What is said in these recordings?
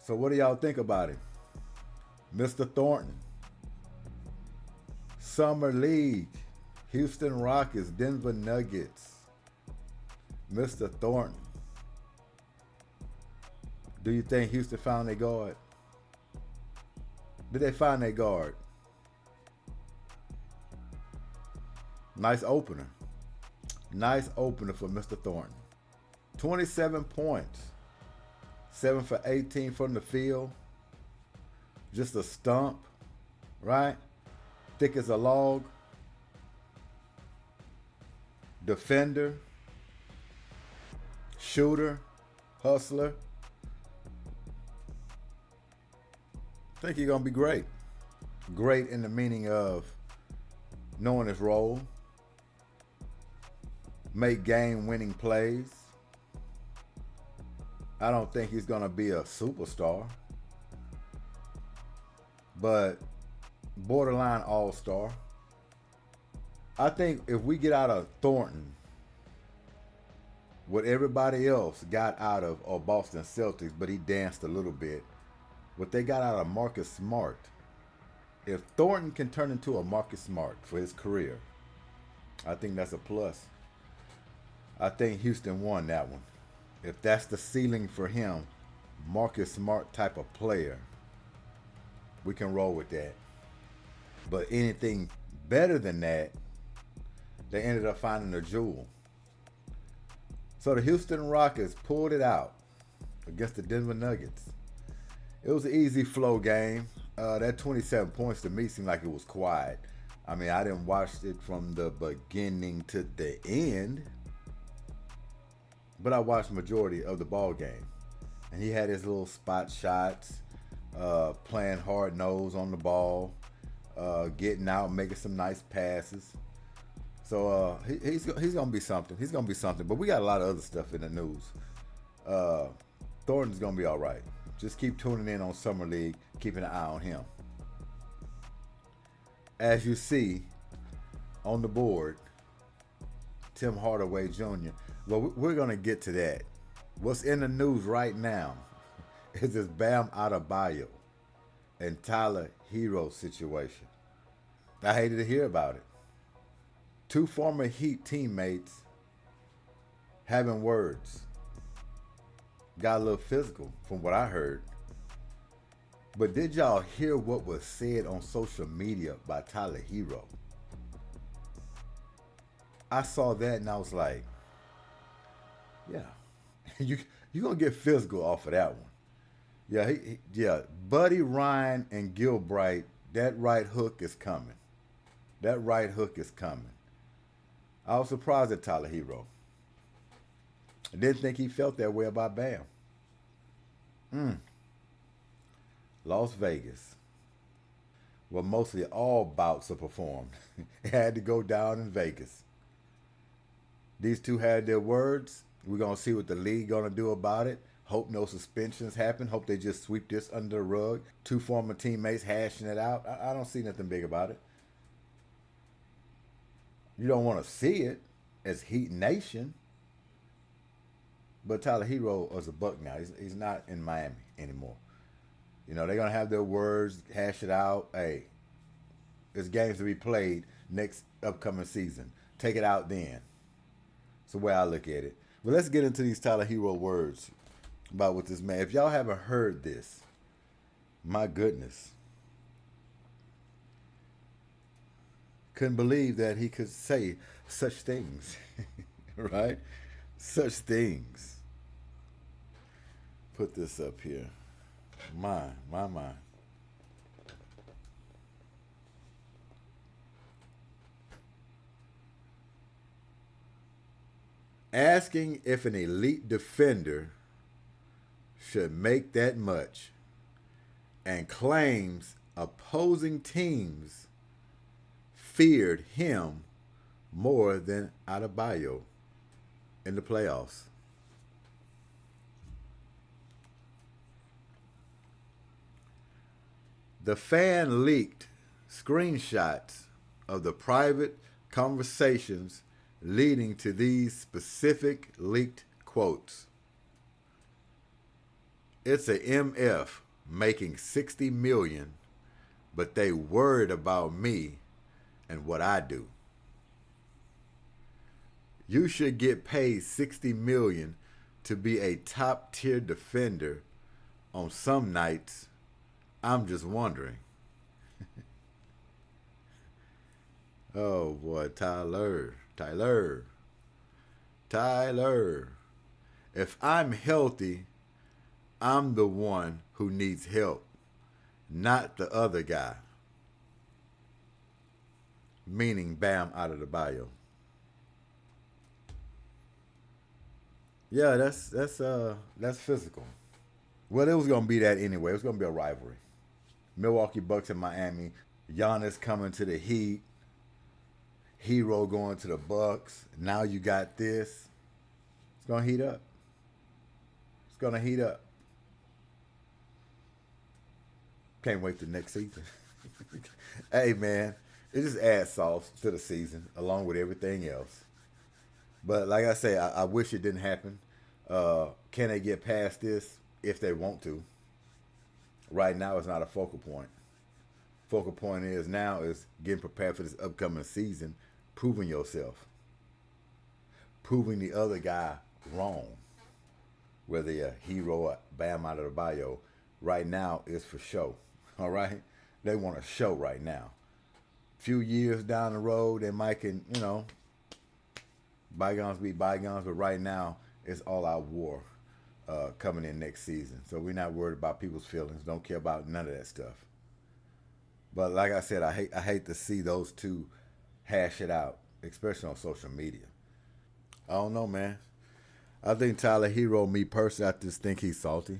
So what do y'all think about him? Mr. Thornton. Summer League. Houston Rockets, Denver Nuggets. Mr. Thornton. Do you think Houston found their guard? Did they find their guard? Nice opener. Nice opener for Mr. Thornton. 27 points. 7 for 18 from the field. Just a stump, right? Thick as a log. Defender. Shooter. Hustler. I think he's going to be great. Great in the meaning of knowing his role. Make game-winning plays. I don't think he's going to be a superstar. But borderline all-star. I think if we get out of Thornton what everybody else got out of Boston Celtics, but he danced a little bit, what they got out of Marcus Smart, if Thornton can turn into a Marcus Smart for his career, I think that's a plus. I think Houston won that one. If that's the ceiling for him, Marcus Smart type of player, we can roll with that. But anything better than that, they ended up finding a jewel. So the Houston Rockets pulled it out against the Denver Nuggets. It was an easy flow game. That 27 points to me seemed like it was quiet. I mean, I didn't watch it from the beginning to the end, but I watched the majority of the ball game. And he had his little spot shots, playing hard nose on the ball, getting out, making some nice passes. So he's gonna be something. He's gonna be something. But we got a lot of other stuff in the news. Thornton's gonna be all right. Just keep tuning in on Summer League, keeping an eye on him. As you see on the board, Tim Hardaway Jr. Well, we're gonna get to that. What's in the news right now is this Bam Adebayo and Tyler Herro situation. I hated to hear about it. Two former Heat teammates having words. Got a little physical from what I heard. But did y'all hear what was said on social media by Tyler Herro? I saw that and I was like, yeah, you're going to get physical off of that one. Yeah, Buddy, Ryan, and Gilbright, that right hook is coming. That right hook is coming. I was surprised at Tyler Herro. I didn't think he felt that way about Bam. Las Vegas, where mostly all bouts are performed. It had to go down in Vegas. These two had their words. We're going to see what the league going to do about it. Hope no suspensions happen. Hope they just sweep this under the rug. Two former teammates hashing it out. I don't see nothing big about it. You don't want to see it as Heat Nation. But Tyler Herro is a Buck now. He's not in Miami anymore. You know, they're going to have their words, hash it out. Hey, there's games to be played next upcoming season. Take it out then. That's the way I look at it. But let's get into these Tyler Herro words about what this man. If y'all haven't heard this, my goodness. Couldn't believe that he could say such things. Right? Such things. Put this up here. My. Asking if an elite defender should make that much, and claims opposing teams feared him more than Adebayo in the playoffs. The fan leaked screenshots of the private conversations leading to these specific leaked quotes. It's a MF making 60 million, but they worried about me and what I do. You should get paid 60 million to be a top tier defender on some nights. I'm just wondering. Oh boy, Tyler. If I'm healthy, I'm the one who needs help, not the other guy. Meaning Bam Adebayo. Yeah, that's physical. Well, it was gonna be that anyway. It was gonna be a rivalry. Milwaukee Bucks and Miami. Giannis coming to the Heat. Herro going to the Bucks. Now you got this. It's gonna heat up. It's gonna heat up. Can't wait till next season. Hey man, it just adds sauce to the season along with everything else. But like I say, I wish it didn't happen. Can they get past this if they want to? Right now, it's not a focal point. Focal point is now is getting prepared for this upcoming season, proving yourself, proving the other guy wrong. Whether you're a Herro or Bam out of the bio, right now is for show. All right, they want a show right now. Few years down the road, they might can bygones be bygones, but right now it's all out war coming in next season. So we're not worried about people's feelings. Don't care about none of that stuff. But like I said, I hate to see those two hash it out, especially on social media. I don't know, man. I think Tyler Herro, me personally, I just think he's salty.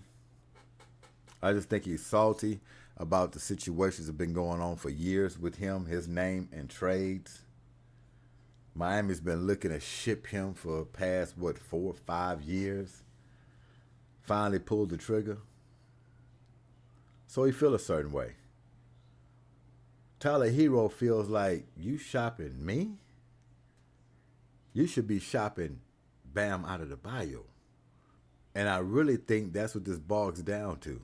I just think he's salty about the situations that have been going on for years with him, his name, and trades. Miami's been looking to ship him for past, 4 or 5 years. Finally pulled the trigger. So he feel a certain way. Tyler Herro feels like, you shopping me? You should be shopping Bam out of the bio. And I really think that's what this bogs down to.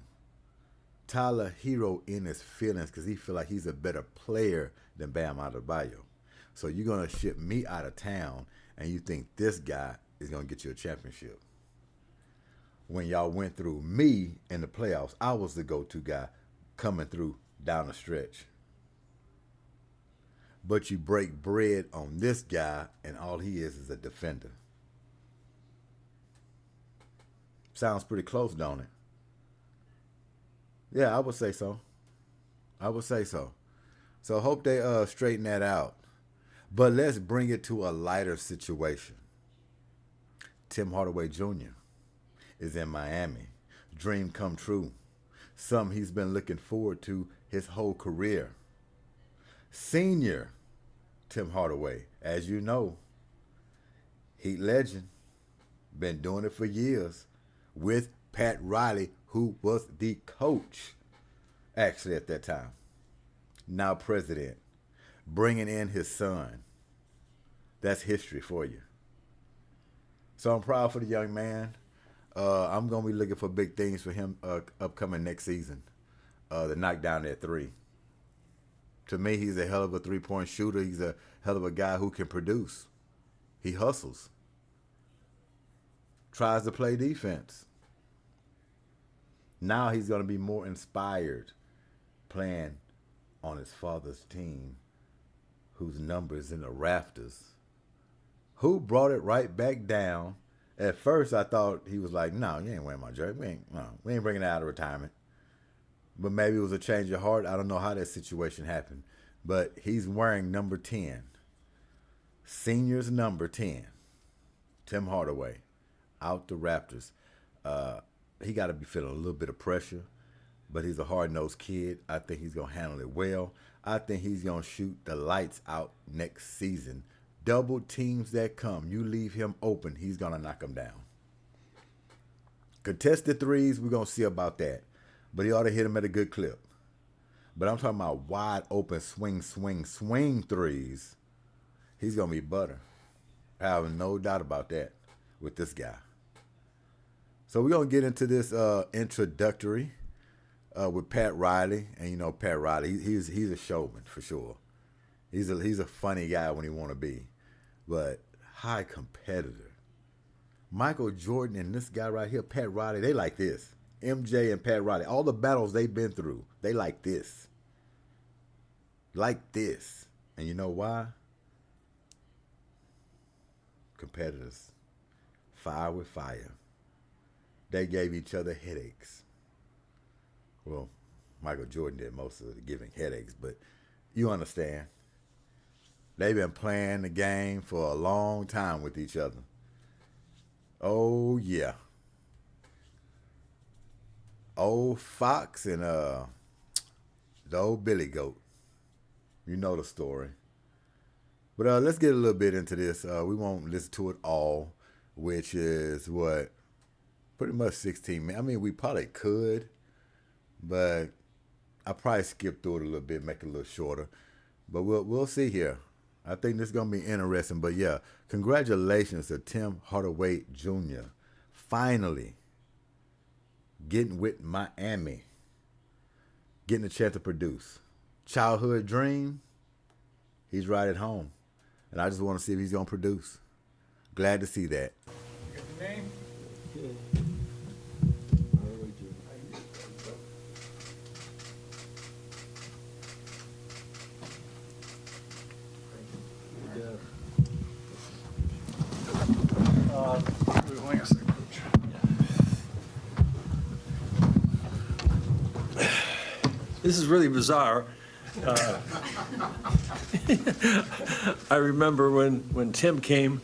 Tyler Herro in his feelings because he feel like he's a better player than Bam Adebayo. So you're going to ship me out of town and you think this guy is going to get you a championship. When y'all went through me in the playoffs, I was the go-to guy coming through down the stretch. But you break bread on this guy and all he is a defender. Sounds pretty close, don't it? Yeah, I would say so. So hope they straighten that out. But let's bring it to a lighter situation. Tim Hardaway Jr. is in Miami. Dream come true. Something he's been looking forward to his whole career. Senior Tim Hardaway, as you know, Heat legend, been doing it for years with Pat Riley, who was the coach, actually at that time. Now president, bringing in his son. That's history for you. So I'm proud for the young man. I'm going to be looking for big things for him upcoming next season. To knock down that three. To me, he's a hell of a three-point shooter. He's a hell of a guy who can produce. He hustles. Tries to play defense. Now he's going to be more inspired playing on his father's team, whose number is in the rafters. Who brought it right back down. At first, I thought he was like, no, you ain't wearing my jersey. We ain't bringing it out of retirement. But maybe it was a change of heart. I don't know how that situation happened. But he's wearing number 10. Senior's number 10. Tim Hardaway. Out the Raptors. He got to be feeling a little bit of pressure. But he's a hard-nosed kid. I think he's going to handle it well. I think he's going to shoot the lights out next season. Double teams that come, you leave him open, he's going to knock them down. Contested threes, we're going to see about that. But he ought to hit them at a good clip. But I'm talking about wide open swing threes. He's going to be butter. I have no doubt about that with this guy. So we're gonna get into this introductory with Pat Riley, and you know Pat Riley, he's a showman for sure. He's a funny guy when he want to be, but high competitor. Michael Jordan and this guy right here, Pat Riley, they like this. MJ and Pat Riley, all the battles they've been through, they like this. Like this. And you know why? Competitors. Fire with fire. They gave each other headaches. Well, Michael Jordan did most of the giving headaches, but you understand. They've been playing the game for a long time with each other. Oh, yeah. Old Fox and the old Billy Goat. You know the story. But let's get a little bit into this. We won't listen to it all, which is what? Pretty much 16 minutes. I mean, we probably could, but I'll probably skip through it a little bit, make it a little shorter. But we'll see here. I think this is going to be interesting. But, yeah, congratulations to Tim Hardaway Jr. Finally getting with Miami, getting a chance to produce. Childhood dream, he's right at home. And I just want to see if he's going to produce. Glad to see that. Got the name? Yeah. Hang on a second, Coach. This is really bizarre. I remember when Tim came,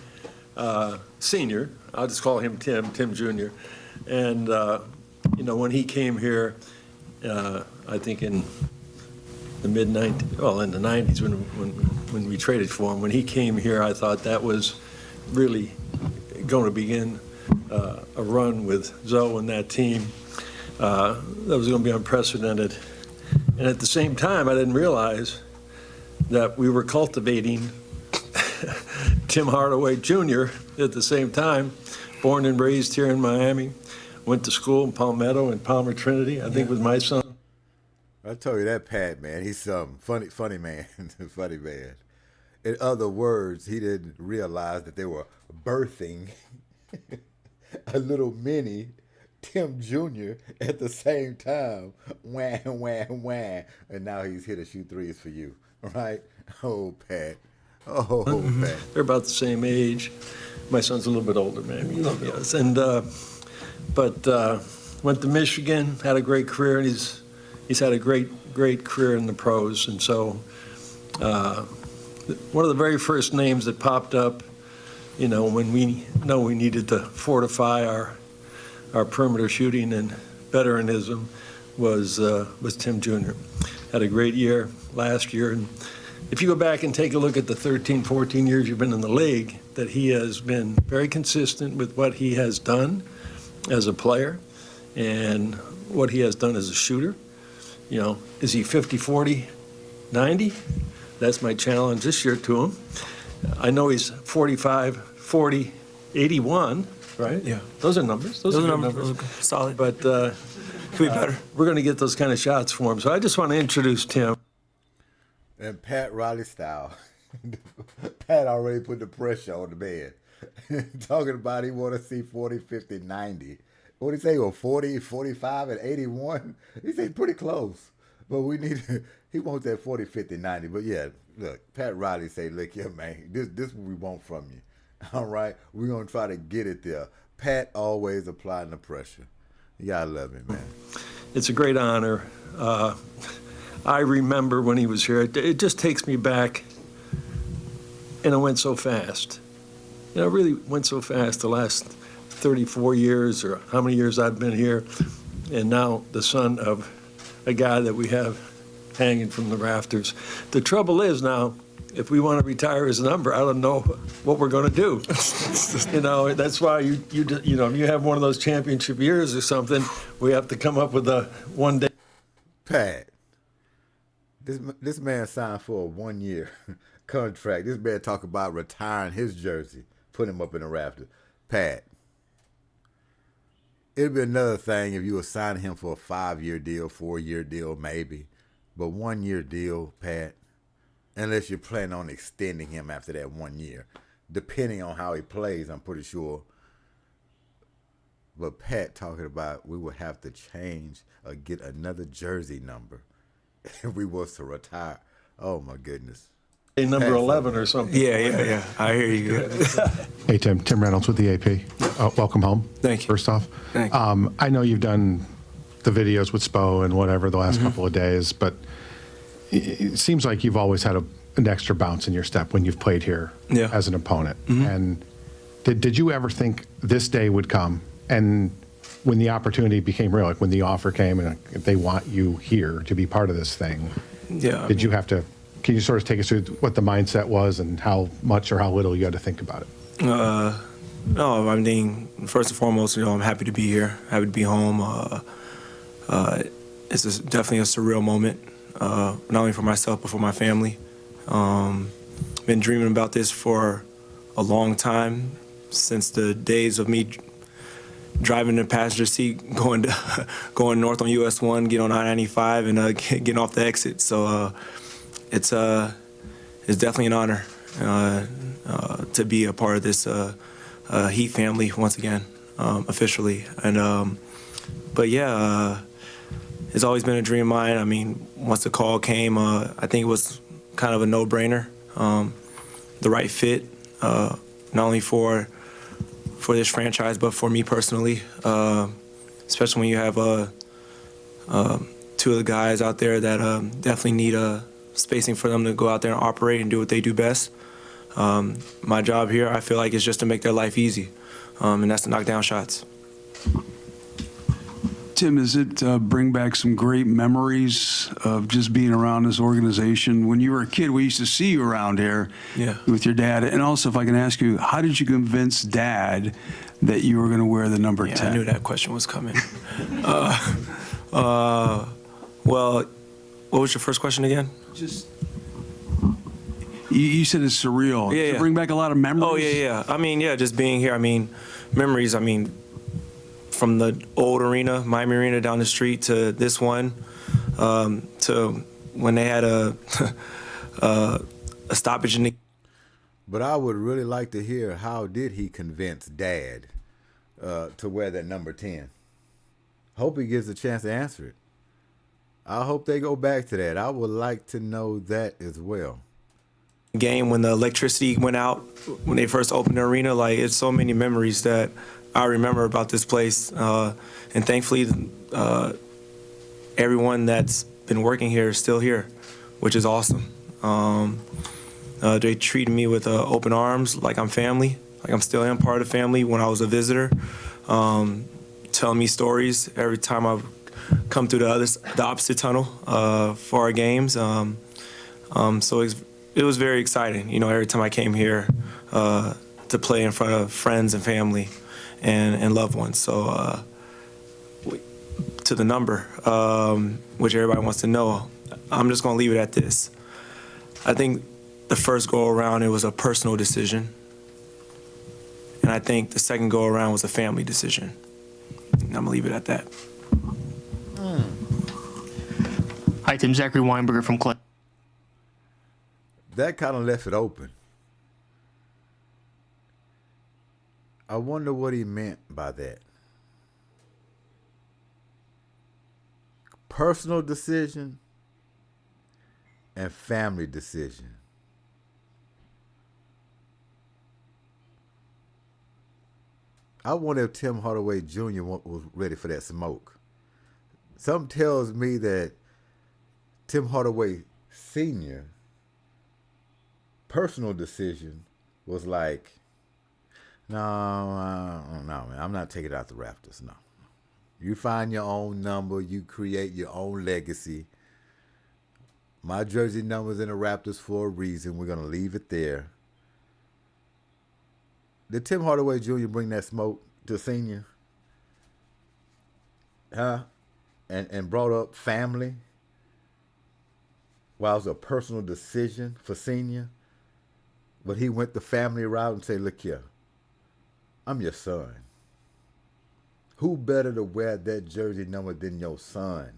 senior, I'll just call him Tim Jr., and, when he came here, I think in the mid-90s, well, in the 90s when we traded for him, when he came here, I thought that was really going to begin a run with Zoe and that team. That was going to be unprecedented. And at the same time, I didn't realize that we were cultivating Tim Hardaway Jr. at the same time, born and raised here in Miami, went to school in Palmetto and Palmer Trinity, I think with my son. I told you that Pat, man, he's some funny man, funny man. In other words, he didn't realize that they were birthing a little mini Tim Jr. at the same time. Wham, wham, wham. And now he's here to shoot threes for you, right? Oh, Pat. Oh, Pat. They're about the same age. My son's a little bit older, maybe. Yes. And but went to Michigan, had a great career, and he's had a great career in the pros. And so one of the very first names that popped up, when we needed to fortify our perimeter shooting and veteranism was Tim Jr. Had a great year last year. And if you go back and take a look at the 13, 14 years you've been in the league, that he has been very consistent with what he has done as a player and what he has done as a shooter. Is he 50, 40, 90? That's my challenge this year to him. I know he's 45, 40, 81, right? Yeah. Those are numbers. Those are good numbers. Solid. But Could be better. we're going to get those kind of shots for him. So I just want to introduce Tim. And Pat Riley style. Pat already put the pressure on the man. Talking about he want to see 40, 50, 90. What did he say? Well, 40, 45, and 81? He said pretty close. But he wants that 40, 50, 90. But yeah, look, Pat Riley say, look here, man, this is what we want from you. All right? We're going to try to get it there. Pat always applying the pressure. You got to love him, man. It's a great honor. I remember when he was here. It just takes me back, and it went so fast. It really went so fast the last 34 years or how many years I've been here, and now the son of a guy that we have hanging from the rafters. The trouble is now, if we want to retire his number, I don't know what we're going to do. That's why if you have one of those championship years or something, we have to come up with a one-day. Pat, this man signed for a 1-year contract. This man talk about retiring his jersey, put him up in the rafters. Pat, It'd be another thing if you were signing him for a 5-year deal, 4-year deal, maybe. But 1-year deal, Pat, unless you're planning on extending him after that 1 year. Depending on how he plays, I'm pretty sure. But Pat talking about we would have to change or get another jersey number if we was to retire. Oh, my goodness. Number 11 or something. Yeah. I hear you. Hey, Tim. Tim Reynolds with the AP. Welcome home. Thank you. First off. Thank you. I know you've done the videos with Spo and whatever the last couple of days, but it seems like you've always had an extra bounce in your step when you've played here as an opponent. And did you ever think this day would come? And when the opportunity became real, like when the offer came and they want you here to be part of this thing, did you have to? Can you sort of take us through what the mindset was and how much or how little you had to think about it? No, I mean, first and foremost, I'm happy to be here, happy to be home. It's definitely a surreal moment, not only for myself but for my family. Been dreaming about this for a long time, since the days of me driving in the passenger seat, going north on US 1, get on I-95, and getting off the exit. So it's definitely an honor to be a part of this Heat family once again, officially. And but yeah, it's always been a dream of mine. I mean, once the call came, I think it was kind of a no-brainer, the right fit, not only for this franchise, but for me personally, especially when you have two of the guys out there that definitely need spacing for them to go out there and operate and do what they do best. My job here, I feel like, is just to make their life easy, and that's to knock down shots. Tim, does it bring back some great memories of just being around this organization? When you were a kid, we used to see you around here with your dad. And also, if I can ask you, how did you convince Dad that you were going to wear the number 10? I knew that question was coming. Well, what was your first question again? Just you said it's surreal. Yeah, Does it bring back a lot of memories? Oh, yeah. I mean, yeah, just being here. I mean, memories. I mean, from the old arena, Miami Arena, down the street to this one, to when they had a stoppage in the. But I would really like to hear, how did he convince Dad to wear that number 10? Hope he gets a chance to answer it. I hope they go back to that. I would like to know that as well. Game when the electricity went out, when they first opened the arena, like, it's so many memories that I remember about this place, and thankfully everyone that's been working here is still here, which is awesome. They treated me with open arms, like I'm family, like I'm still am part of the family when I was a visitor, telling me stories every time I come through the opposite tunnel for our games. So it was very exciting, every time I came here to play in front of friends and family and loved ones. So to the number, which everybody wants to know, I'm just going to leave it at this. I think the first go-around, it was a personal decision. And I think the second go-around was a family decision. And I'm going to leave it at that. Hi, Tim. Zachary Weinberger from Clinton. That kind of left it open. I wonder what he meant by that. Personal decision and family decision. I wonder if Tim Hardaway Jr. was ready for that smoke. Something tells me that Tim Hardaway Sr. personal decision was like, no, man, I'm not taking it out the Raptors, no. You find your own number, you create your own legacy. My jersey number's in the Raptors for a reason. We're going to leave it there. Did Tim Hardaway Jr. bring that smoke to Senior? Huh? And brought up family? While it was a personal decision for Senior? But he went the family route and said, look here, I'm your son. Who better to wear that jersey number than your son?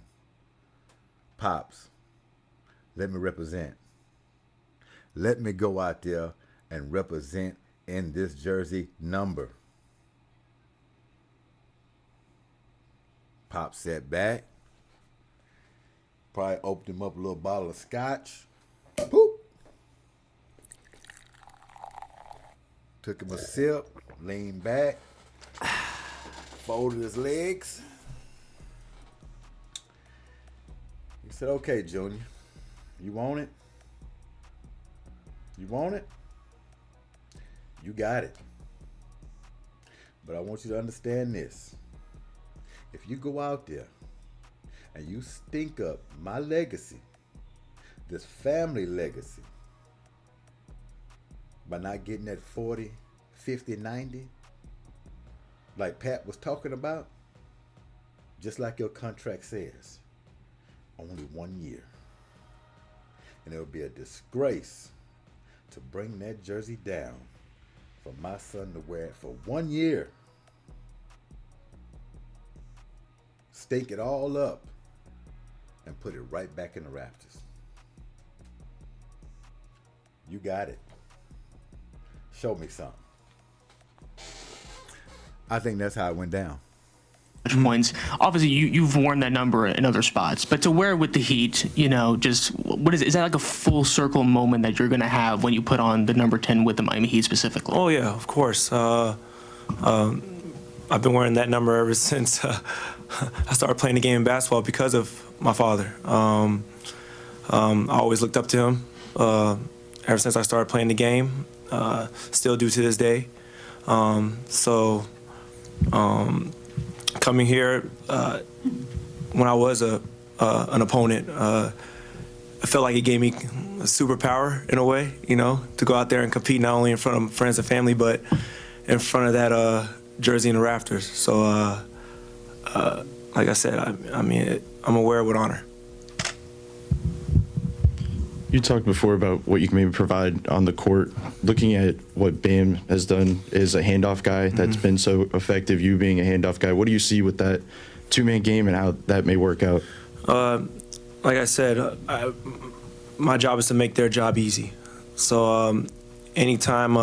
Pops, let me represent. Let me go out there and represent in this jersey number. Pop sat back. Probably opened him up a little bottle of scotch. Boop. Took him a sip, leaned back, folded his legs. He said, okay, Junior, you want it? You want it? You got it. But I want you to understand this. If you go out there and you stink up my legacy, this family legacy, by not getting that 40, 50, 90, like Pat was talking about, just like your contract says, only 1 year. And it would be a disgrace to bring that jersey down for my son to wear it for 1 year. Stink it all up and put it right back in the rafters. You got it. Show me something. I think that's how it went down. Points. Obviously, you've worn that number in other spots, but to wear it with the Heat, just what is it? Is that like a full circle moment that you're going to have when you put on the number 10 with the Miami Heat specifically? Oh yeah, of course. I've been wearing that number ever since I started playing the game in basketball because of my father. I always looked up to him ever since I started playing the game. Still do to this day. Coming here, when I was an opponent, I felt like it gave me a superpower in a way, to go out there and compete not only in front of friends and family, but in front of that jersey in the rafters. So, like I said, I'm gonna wear it with honor. You talked before about what you can maybe provide on the court. Looking at what Bam has done as a handoff guy that's been so effective, you being a handoff guy, what do you see with that two-man game and how that may work out? Like I said, my job is to make their job easy. So anytime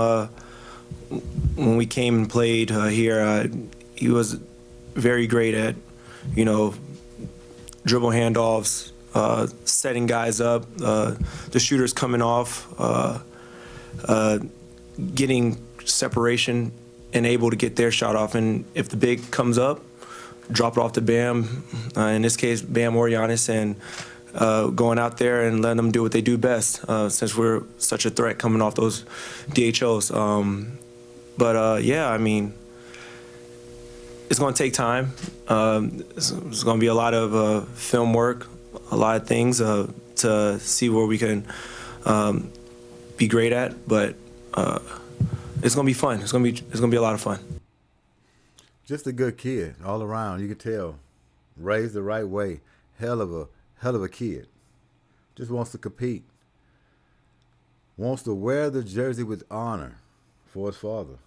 when we came and played here, he was very great at, dribble handoffs, setting guys up, the shooters coming off, getting separation and able to get their shot off. And if the big comes up, drop it off to Bam, in this case, Bam or Giannis, and going out there and letting them do what they do best, since we're such a threat coming off those DHOs. It's going to take time. It's going to be a lot of film work, a lot of things to see where we can be great at, but it's going to be fun. It's going to be a lot of fun. Just a good kid all around. You could tell, raised the right way. Hell of a kid. Just wants to compete. Wants to wear the jersey with honor for his father.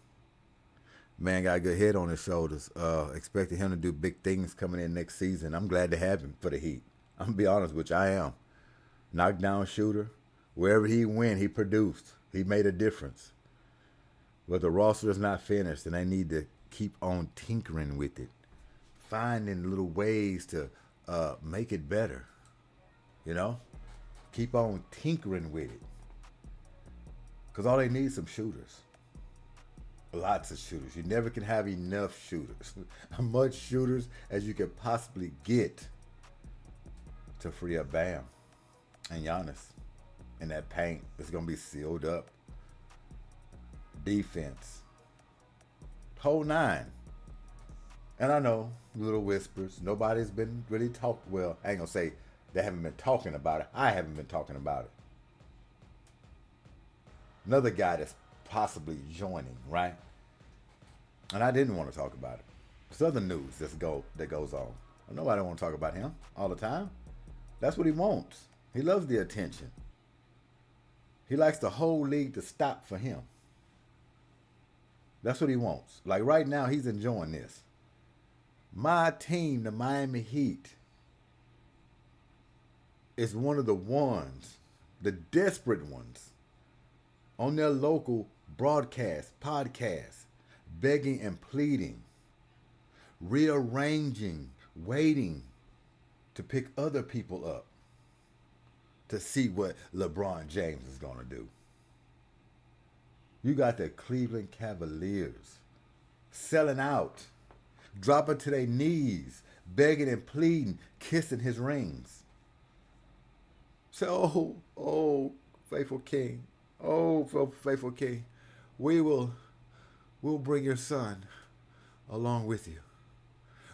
Man got a good head on his shoulders. Expecting him to do big things coming in next season. I'm glad to have him for the Heat. I'm going to be honest with you, I am. Knockdown shooter. Wherever he went, he produced. He made a difference. But the roster is not finished, and they need to keep on tinkering with it. Finding little ways to make it better. Keep on tinkering with it. Because all they need is some shooters. Lots of shooters. You never can have enough shooters. As much shooters as you could possibly get to free up Bam and Giannis in that paint. It's going to be sealed up. Defense. Whole nine. And I know, little whispers. Nobody's been really talked. Well, I ain't going to say they haven't been talking about it. I haven't been talking about it. Another guy that's possibly joining, right? And I didn't want to talk about it. It's other news that goes on. Nobody want to talk about him all the time. That's what he wants. He loves the attention. He likes the whole league to stop for him. That's what he wants. Like right now, he's enjoying this. My team, the Miami Heat, is one of the ones, the desperate ones, on their local broadcast, podcast, begging and pleading, rearranging, waiting to pick other people up to see what LeBron James is going to do. You got the Cleveland Cavaliers selling out, dropping to their knees, begging and pleading, kissing his rings. So, oh, faithful king, oh, faithful king, we'll bring your son along with you.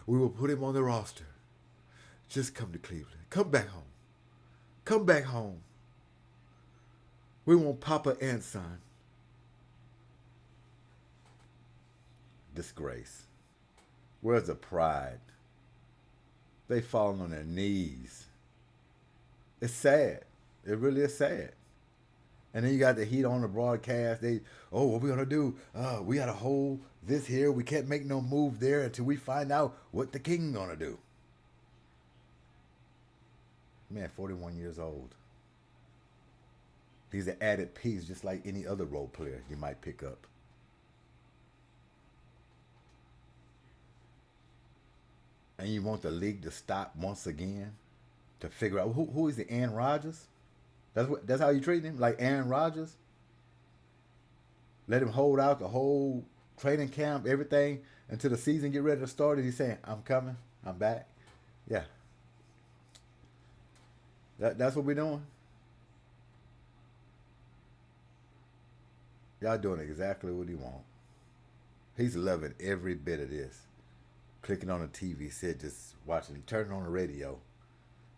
We will put him on the roster. Just come to Cleveland. Come back home. Come back home. We want Papa and son. Disgrace. Where's the pride? They falling on their knees. It's sad. It really is sad. And then you got the Heat on the broadcast. What we gonna do? We gotta hold this here. We can't make no move there until we find out what the king gonna do. Man, 41 years old. He's an added piece, just like any other role player you might pick up. And you want the league to stop once again to figure out who is the Aaron Rodgers? That's how you treat him, like Aaron Rodgers. Let him hold out the whole training camp, everything until the season get ready to start. And he's saying, "I'm coming, I'm back." Yeah, that's what we're doing. Y'all doing exactly what he want. He's loving every bit of this. Clicking on the TV set, just watching, turning on the radio.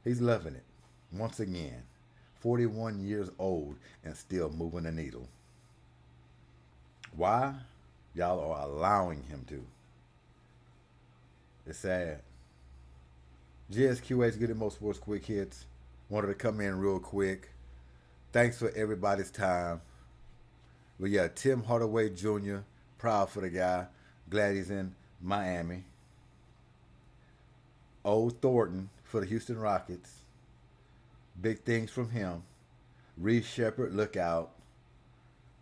He's loving it. Once again, 41 years old and still moving the needle. Why? Y'all are allowing him to. It's sad. G.S.Q.H, Goodymo Sports Quick Hits. Wanted to come in real quick. Thanks for everybody's time. But yeah, Tim Hardaway Jr., proud for the guy. Glad he's in Miami. Old Thornton for the Houston Rockets. Big things from him. Reed Shepherd, look out.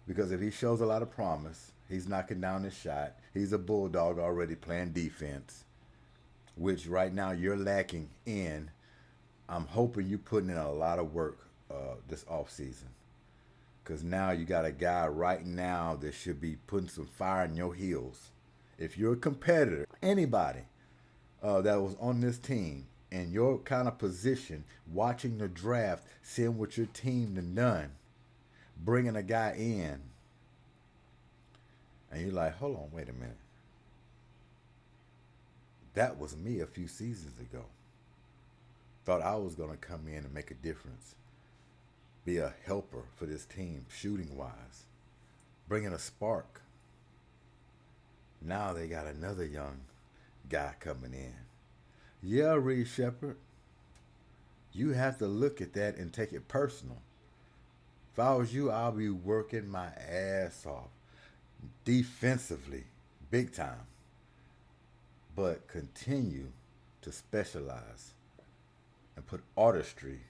Because if he shows a lot of promise, he's knocking down his shot. He's a bulldog already playing defense, which right now you're lacking in. I'm hoping you're putting in a lot of work this offseason. Because now you got a guy right now that should be putting some fire in your heels. If you're a competitor, anybody that was on this team, in your kind of position, watching the draft, seeing what your team done done, bringing a guy in, and you're like, hold on, wait a minute. That was me a few seasons ago. Thought I was going to come in and make a difference. Be a helper for this team, shooting-wise. Bringing a spark. Now they got another young guy coming in. Yeah, Reed Shepherd, you have to look at that and take it personal. If I was you, I'll be working my ass off defensively, big time, but continue to specialize and put artistry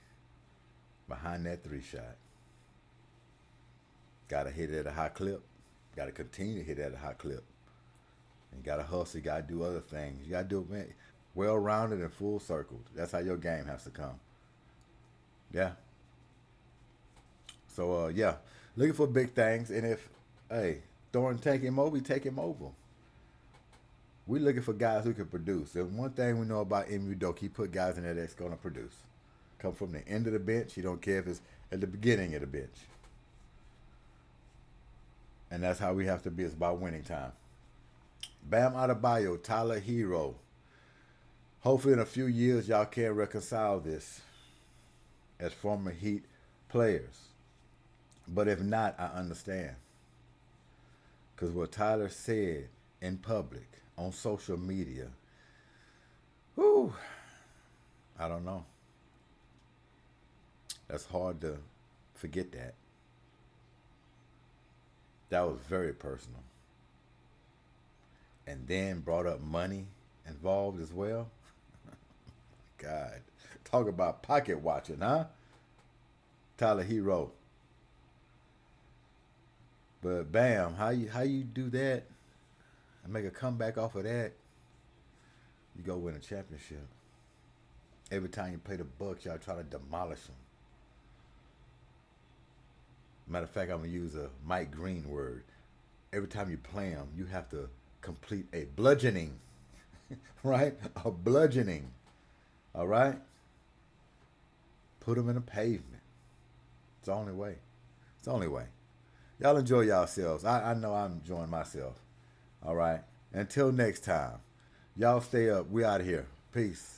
behind that 3-shot. Got to hit it at a high clip. Got to continue to hit it at a high clip. And you got to hustle. You got to do other things. You got to do it, man, well-rounded and full circled. That's how your game has to come. Yeah. So, yeah, looking for big things. And if, hey, Thornton take him over, we take him over. We looking for guys who can produce. And one thing we know about Emu Doak, he put guys in there that's going to produce. Come from the end of the bench. He don't care if it's at the beginning of the bench. And that's how we have to be. It's about winning time. Bam Adebayo, Tyler Herro. Hopefully in a few years y'all can reconcile this as former Heat players. But if not, I understand. Because what Tyler said in public, on social media, whew, I don't know. That's hard to forget that. That was very personal. And then brought up money involved as well. God, talk about pocket watching, huh? Tyler Herro. But bam, how you do that and make a comeback off of that? You go win a championship. Every time you play the Bucks, y'all try to demolish them. Matter of fact, I'm gonna use a Mike Green word. Every time you play them, you have to complete a bludgeoning, right? A bludgeoning. All right? Put them in the pavement. It's the only way. It's the only way. Y'all enjoy yourselves. I know I'm enjoying myself. All right? Until next time. Y'all stay up. We out of here. Peace.